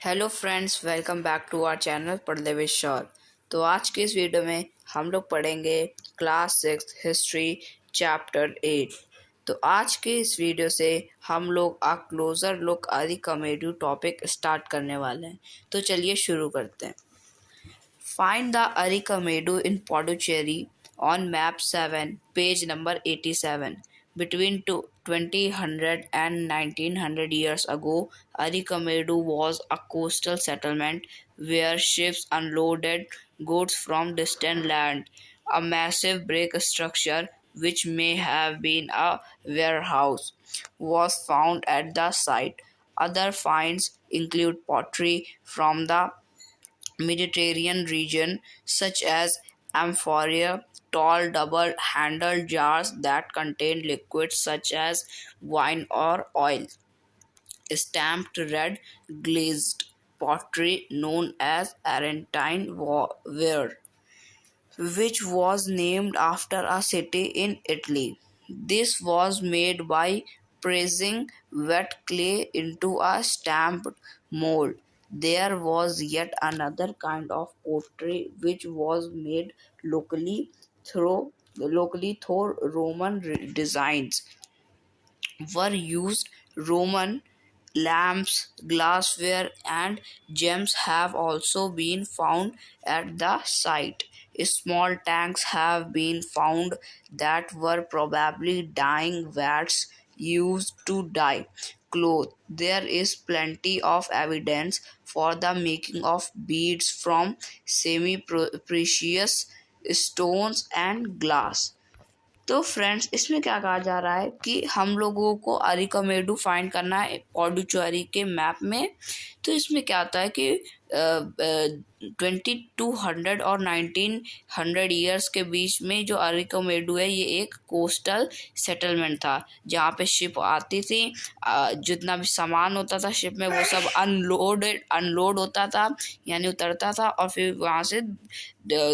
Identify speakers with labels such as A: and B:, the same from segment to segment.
A: Hello friends, welcome back to our channel Padhle with Shaur. तो आज के इस वीडियो में हम लोग पढ़ेंगे क्लास 6 हिस्ट्री चैप्टर 8। तो आज के इस वीडियो से हम लोग आ क्लोजर लुक अरिकमेडू टॉपिक स्टार्ट करने वाले हैं। तो चलिए शुरू करते हैं। Find the Arikamedu in Puducherry on map 7, page number 87. Between 2000 and 1900 years ago, Arikamedu was a coastal settlement where ships unloaded goods from distant land. A massive brick structure, which may have been a warehouse, was found at the site. Other finds include pottery from the Mediterranean region, such as amphoria, tall double-handled jars that contain liquids such as wine or oil, stamped red glazed pottery known as Argentine ware, which was named after a city in Italy. This was made by pressing wet clay into a stamped mold. There was yet another kind of pottery which was made locally through Roman designs were used. Roman lamps, glassware, and gems have also been found at the site. Small tanks have been found that were probably dyeing vats used to dye cloth. There is plenty of evidence for the making of beads from semi precious stones and glass. तो friends, इसमें क्या कहा जा रहा है कि हम लोगों को अरिकमेडू फाइंड करना है पौडुचेरी के मैप में। तो इसमें क्या आता है कि 2200 और 1900 ईयर्स के बीच में जो अरिकमेडू है, ये एक कोस्टल सेटलमेंट था जहाँ पे शिप आती थी। जितना भी सामान होता था शिप में वो सब अनलोड होता था, यानी उतरता था, और फिर वहाँ से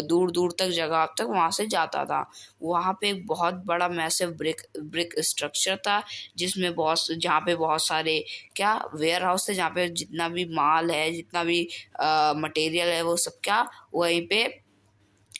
A: दूर दूर तक जगह तक वहाँ से जाता था। वहाँ पे एक बहुत बड़ा मैसिव ब्रिक स्ट्रक्चर था जिसमें जहाँ पे बहुत सारे वेयर हाउस थे, जहाँ पे जितना भी माल है, जितना भी मटेरियल है, वो सब वहीं पे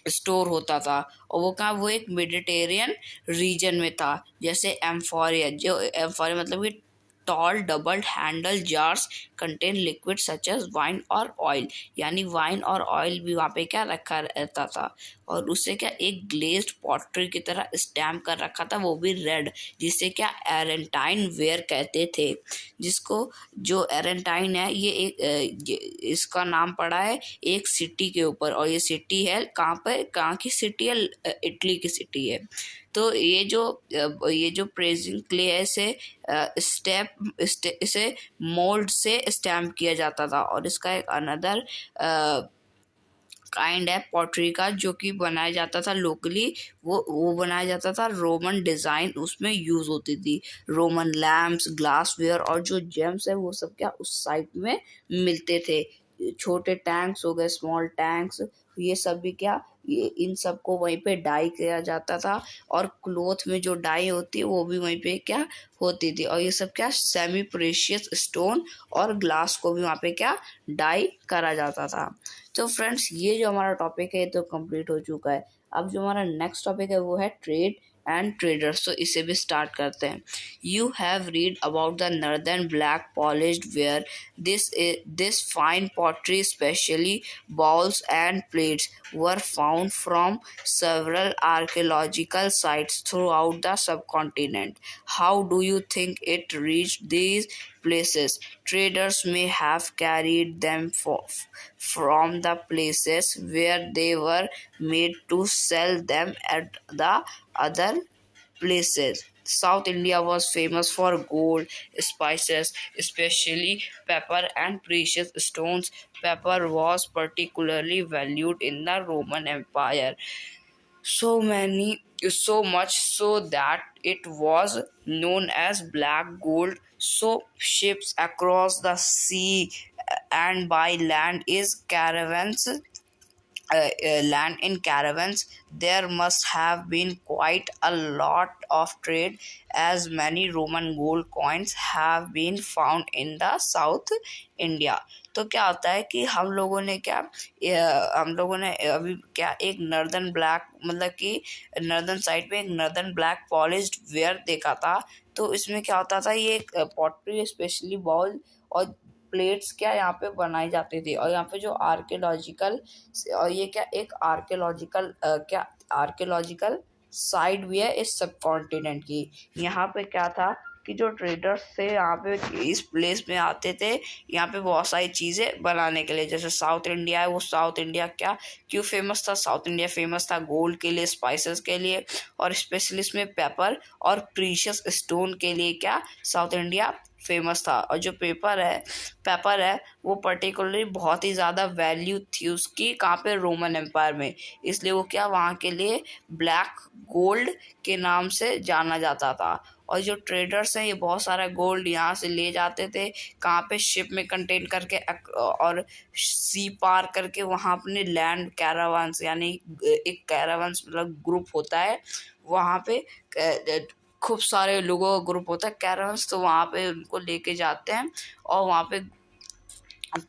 A: स्टोर होता था। और वो एक मेडिटेरियन रीजन में था। जैसे एम्फोरिया मतलब कि tall double handle jars contain liquid such as wine और ऑयल, यानी वाइन और ऑयल भी वहाँ पे रखा रहता था। और उसे एक ग्लेज्ड पॉटरी की तरह स्टैम्प कर रखा था, वो भी रेड, जिसे एरेंटाइन वेयर कहते थे। जिसको जो एरेंटाइन है, इसका नाम पड़ा है एक सिटी के ऊपर, और ये सिटी है कहाँ की सिटी है? इटली की सिटी है। तो ये जो प्रेजिंग क्ले है, इसे मोल्ड से स्टैम्प किया जाता था। और इसका एक अनदर काइंड है पॉटरी का, जो कि बनाया जाता था लोकली। वो बनाया जाता था, रोमन डिज़ाइन उसमें यूज़ होती थी। रोमन लैम्प्स, ग्लासवेयर और जो जेम्स है, वो सब उस साइट में मिलते थे। छोटे टैंक्स हो गए, स्मॉल टैंक्स, ये सब भी ये इन सबको वहीं पे डाई किया जाता था। और क्लोथ में जो डाई होती है वो भी वहीं पे होती थी। और ये सब सेमी प्रेशियस स्टोन और ग्लास को भी वहाँ पे डाई करा जाता था। तो फ्रेंड्स, ये जो हमारा टॉपिक है तो कंप्लीट हो चुका है। अब जो हमारा नेक्स्ट टॉपिक है वो है ट्रेड एंड ट्रेडर्स। तो इसे भी स्टार्ट करते हैं। You have read about the northern black polished where this fine pottery, specially bowls and plates, were found from several archaeological sites throughout the subcontinent. How do you think it reached these places? Traders may have carried them from the places where they were made to sell them at the other places. South India was famous for gold, spices, especially pepper and precious stones. Pepper was particularly valued in the Roman Empire. So much so that it was known as black gold. So ships across the sea and by land is caravans land in caravans, there must have been quite a lot of trade, as many Roman gold coins have been found in the South India. तो क्या होता है कि हम लोगों ने अभी क्या एक नर्दर्न ब्लैक, मतलब कि नर्दर्न साइड पे एक नर्दर्न ब्लैक पॉलिश्ड वेयर देखा था। तो इसमें क्या होता था, ये पॉटरी स्पेशली बॉल और प्लेट्स क्या यहाँ पे बनाई जाती थी। और यहाँ पे जो आर्कियोलॉजिकल, और ये क्या एक आर्कियोलॉजिकल क्या आर्कियोलॉजिकल साइड भी है इस सब कॉन्टिनेंट की। यहाँ पे क्या था कि जो ट्रेडर्स थे यहाँ पे इस प्लेस में आते थे यहाँ पे बहुत सारी चीज़ें बनाने के लिए। जैसे साउथ इंडिया है, वो साउथ इंडिया क्या क्यों फेमस था? साउथ इंडिया फेमस था गोल्ड के लिए, स्पाइसेस के लिए, और स्पेशली इसमें पेपर और प्रीशियस स्टोन के लिए क्या साउथ इंडिया फेमस था। और जो पेपर है वो पर्टिकुलरली बहुत ही ज़्यादा वैल्यू थी उसकी, कहाँ पे? रोमन एम्पायर में। इसलिए वो क्या वहाँ के लिए ब्लैक गोल्ड के नाम से जाना जाता था। और जो ट्रेडर्स हैं ये बहुत सारा गोल्ड यहाँ से ले जाते थे, कहाँ पे? शिप में कंटेन करके और सी पार करके वहाँ अपने लैंड कैरावान्स, यानी एक कैरावान्स मतलब ग्रुप होता है वहाँ पे, खूब सारे लोगों का ग्रुप होता है कैरावान्स, तो वहाँ पे उनको लेके जाते हैं। और वहाँ पे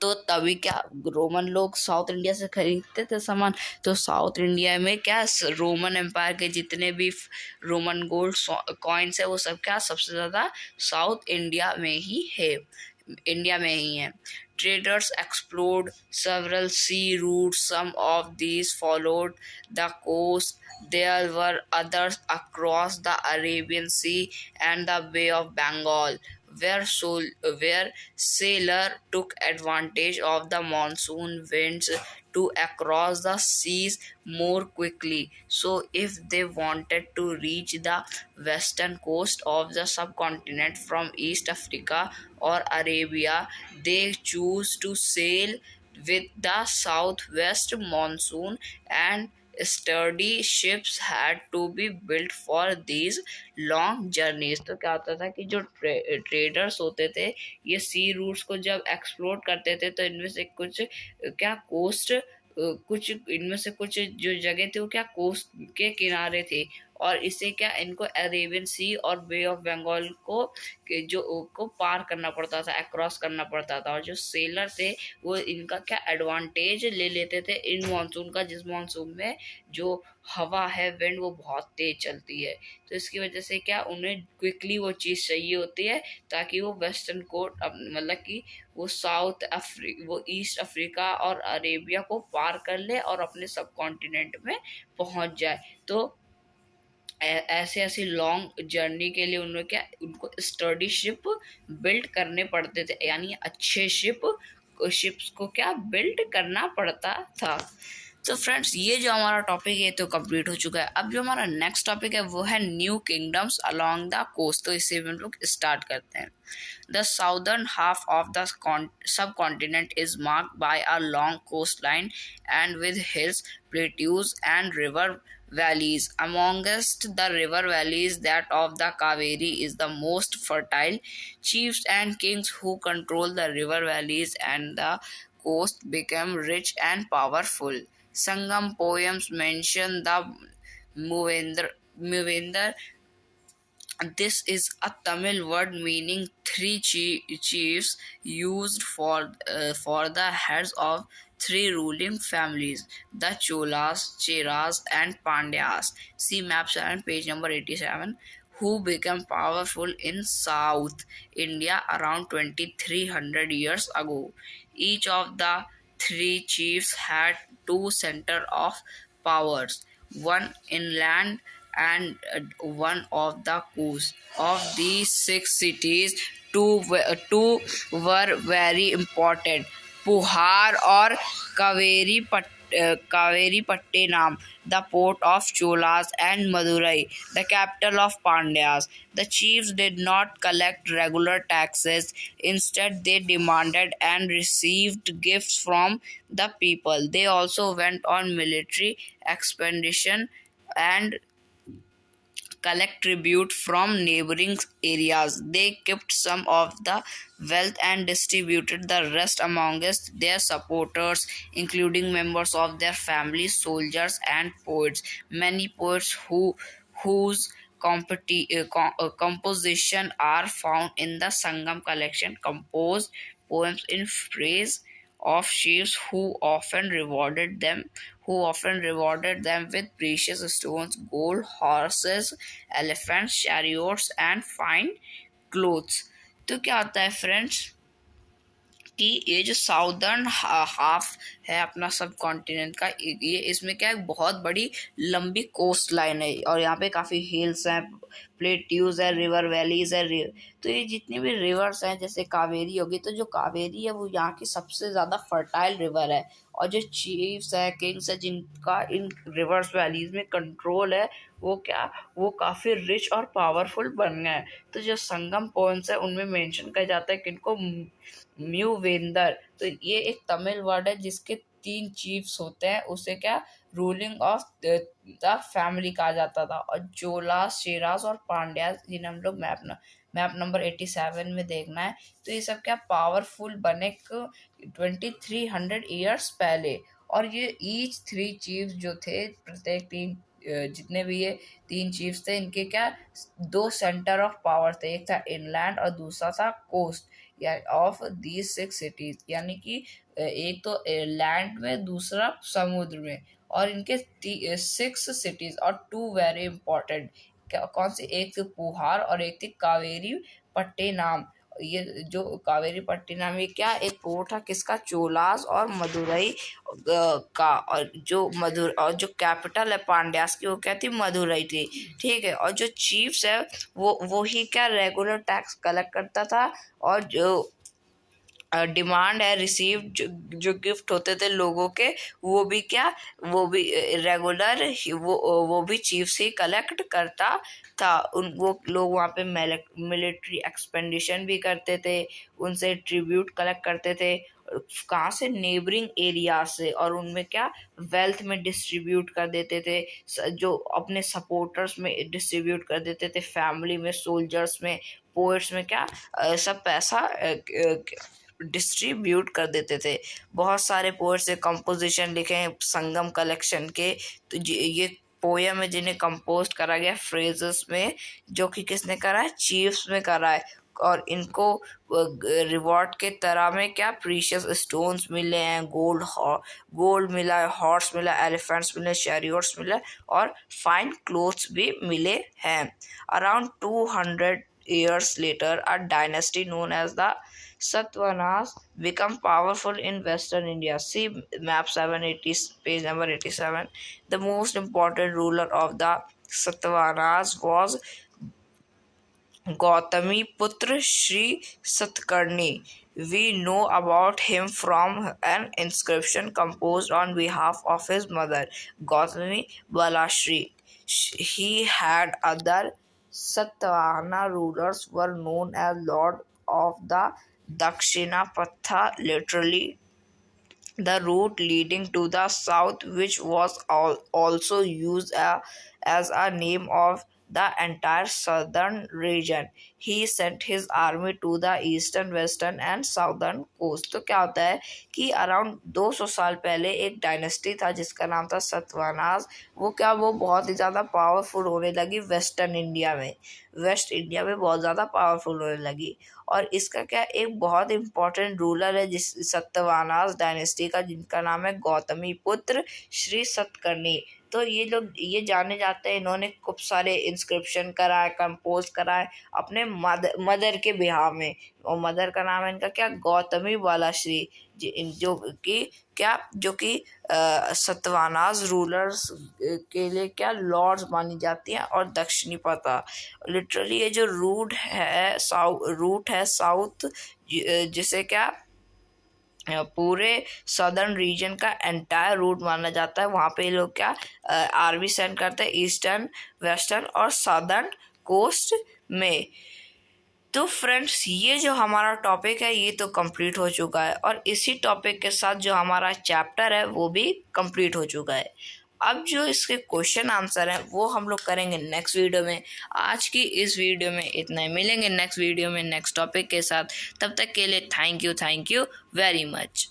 A: तो तभी क्या रोमन लोग साउथ इंडिया से खरीदते थे सामान। तो साउथ इंडिया में क्या रोमन एम्पायर के जितने भी रोमन गोल्ड कॉइन्स है वो सब क्या सबसे ज़्यादा साउथ इंडिया में ही है, इंडिया में ही है। Traders explored several sea routes. Some of these followed the coast. There were others across the Arabian Sea and the Bay of Bengal, where sailor took advantage of the monsoon winds to across the seas more quickly. So, if they wanted to reach the western coast of the subcontinent from East Africa or Arabia, they choose to sail with the southwest monsoon, and sturdy ships had to be built for these long journeys. तो क्या होता था कि जो traders होते थे ये sea routes को जब एक्सप्लोर करते थे तो इनमें से कुछ क्या कोस्ट कुछ इनमें से कुछ जो जगह थी वो क्या कोस्ट के किनारे थी, और इसे क्या इनको अरेबियन सी और बे ऑफ बंगाल को पार करना पड़ता था, अक्रॉस करना पड़ता था। और जो सेलर थे वो इनका क्या एडवांटेज ले लेते थे इन मानसून का, जिस मानसून में जो हवा है विंड वो बहुत तेज चलती है। तो इसकी वजह से क्या उन्हें क्विकली वो चीज़ चाहिए होती है ताकि वो वेस्टर्न कोस्ट मतलब कि वो ईस्ट अफ्रीका और अरेबिया को पार कर ले और अपने सब कॉन्टिनेंट में पहुंच जाए। तो ऐसे ऐसे लॉन्ग जर्नी के लिए उनको स्टडी शिप बिल्ड करने पड़ते थे, यानी अच्छे शिप्स को क्या बिल्ड करना पड़ता था। तो फ्रेंड्स ये जो हमारा टॉपिक है तो कंप्लीट हो चुका है। अब जो हमारा नेक्स्ट टॉपिक है वो है new kingdoms along the coast. तो इससे हम लोग स्टार्ट करते हैं। The southern half of the subcontinent is marked by a long coastline and with hills, plateaus, and river valleys. Amongst the river valleys, that of the Kaveri is the most fertile. Chiefs and kings who control the river valleys and the coast became rich and powerful. Sangam poems mention the Muvendar. This is a Tamil word meaning three chiefs, used for the heads of three ruling families: the Cholas, Cheras, and Pandyas. See map 7, page number 87. Who became powerful in South India around 2300 years ago. Each of the three chiefs had two centers of powers, one inland and one of the coast. Of these six cities, two were very important: Puhar or Kaveri Pattinam, the port of Cholas, and Madurai, the capital of Pandyas. The chiefs did not collect regular taxes. Instead, they demanded and received gifts from the people. They also went on military expedition and collect tribute from neighboring areas. They kept some of the wealth and distributed the rest amongst their supporters, including members of their families, soldiers, and poets. Many poets whose composition are found in the Sangam collection composed poems in praise of chiefs who often rewarded them with precious stones, gold, horses, elephants, chariots, and fine clothes. तो क्या होता है friends कि ये जो southern half है अपना सब कॉन्टिनेंट का, ये इसमें क्या है, बहुत बड़ी लंबी कोस्ट लाइन है और यहाँ पे काफ़ी हिल्स हैं, प्लेट्यूज है, रिवर वैलीज है। तो ये जितनी भी रिवर्स हैं, जैसे कावेरी होगी, तो जो कावेरी है वो यहाँ की सबसे ज़्यादा फर्टाइल रिवर है। और जो चीफ्स है, किंग्स है, जिनका इन रिवर्स वैलीज में कंट्रोल है, वो काफ़ी रिच और पावरफुल बन गए। तो जो संगम पोएम्स है उनमें मेंशन किया जाता है कि इनको म्यूवेंदर, तो ये एक तमिल वर्ड है जिसके 3 चीफ्स होते हैं, उसे क्या रूलिंग ऑफ द फैमिली कहा जाता था। और जोलास, शेरास और पांड्यास, जिन्हें हम लोग मैप नंबर 87 में देखना है, तो ये सब क्या पावरफुल बने 2300 ईयर्स पहले। और ये ईच 3 चीफ्स जो थे, प्रत्येक 3 जितने भी ये 3 चीफ्स थे, इनके क्या 2 सेंटर ऑफ पावर थे, एक था इनलैंड और दूसरा था कोस्ट या ऑफ दीज 6 सिटीज, यानी कि एक तो लैंड में, दूसरा समुद्र में। और इनके 6 सिटीज और 2 वेरी इंपॉर्टेंट, कौन सी, एक थी पुहार और एक थी कावेरी पट्टिनम। ये जो कावेरी पट्टिनम, ये क्या एक पोर्ट था किसका, चोलास और मदुरई का। और जो कैपिटल है पांड्यास की, वो क्या थी, मदुरई थी। ठीक है। और जो चीफ्स है वो ही क्या रेगुलर टैक्स कलेक्ट करता था। और जो डिमांड है रिसीव, जो गिफ्ट होते थे लोगों के, वो भी रेगुलर वो भी चीफ से कलेक्ट करता था। वो लोग वहाँ पे मिलिट्री एक्सपेंडिशन भी करते थे, उनसे ट्रिब्यूट कलेक्ट करते थे, कहाँ से, नेबरिंग एरिया से। और उनमें क्या वेल्थ में डिस्ट्रीब्यूट कर देते थे, जो अपने सपोर्टर्स में डिस्ट्रीब्यूट कर देते थे, फैमिली में, सोल्जर्स में, पोएट्स में, क्या सब पैसा डिस्ट्रीब्यूट कर देते थे। बहुत सारे पोएट्स ने कंपोजिशन लिखे हैं संगम कलेक्शन के। तो ये पोयम है जिन्हें कंपोज करा गया फ्रेजेस में, जो कि किसने करा है, चीफ्स में करा है। और इनको रिवॉर्ड के तरह में क्या प्रीशियस स्टोन्स मिले हैं, गोल्ड मिला है, हॉर्स मिला, एलिफेंट्स मिले, चैरियट्स मिले और फाइन क्लोथ्स भी मिले हैं। Around 200 years later, a dynasty known as the Satavahanas become powerful in Western India. See map 780, page number 87. The most important ruler of the Satavahanas was Gautami Putra Sri Satkarni. We know about him from an inscription composed on behalf of his mother, Gautami Balashri. He had other Satavahana rulers were known as Lord of the Dakshinapatha, literally the route leading to the south, which was also used as a name of the entire southern region. He sent his army to the eastern, western and southern coast. तो क्या होता है कि around 200 साल पहले एक dynasty था जिसका नाम था सतवाहनास। वो बहुत ही ज़्यादा पावरफुल होने लगी वेस्ट इंडिया में बहुत ज़्यादा पावरफुल होने लगी। और इसका क्या एक बहुत इंपॉर्टेंट रूलर है जिस सतवाहनास डायनेस्टी का, जिनका नाम है गौतमी पुत्र श्री सतकर्णी। तो ये लोग ये जाने जाते हैं, इन्होंने खूब सारे इंस्क्रिप्शन कराए, कंपोज कराए अपने मदर के बिहाव में। और मदर का नाम है इनका क्या, गौतमी बालाश्री, जो कि सतवाहनास रूलर्स के लिए क्या लॉर्ड्स मानी जाती हैं। और दक्षिणी पता, लिटरली ये जो रूट है साउथ, जिसे क्या पूरे सदर्न रीजन का एंटायर रूट माना जाता है। वहाँ पे लोग क्या आर्मी सेंड करते हैं ईस्टर्न, वेस्टर्न और सदर्न कोस्ट में। तो फ्रेंड्स, ये जो हमारा टॉपिक है ये तो कंप्लीट हो चुका है और इसी टॉपिक के साथ जो हमारा चैप्टर है वो भी कंप्लीट हो चुका है। अब जो इसके क्वेश्चन आंसर हैं वो हम लोग करेंगे नेक्स्ट वीडियो में। आज की इस वीडियो में इतना ही, मिलेंगे नेक्स्ट वीडियो में नेक्स्ट टॉपिक के साथ। तब तक के लिए थैंक यू वेरी मच।